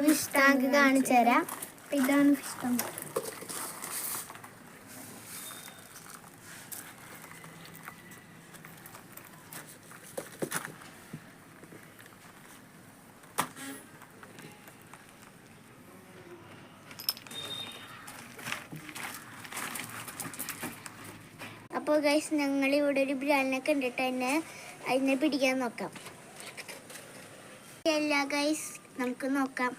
Fish tank കാണിച്ചു തരാം. ഇതാണ് ഫിഷ് ടാങ്ക്. അപ്പോൾ ഗൈസ് ഞങ്ങളിവിടെ ഒരു ബ്രാലിനെ കണ്ടിട്ട് തന്നെ അതിനെ പിടിക്കാൻ നോക്കാം. എല്ലാ ഗൈസ് നമുക്ക് നോക്കാം.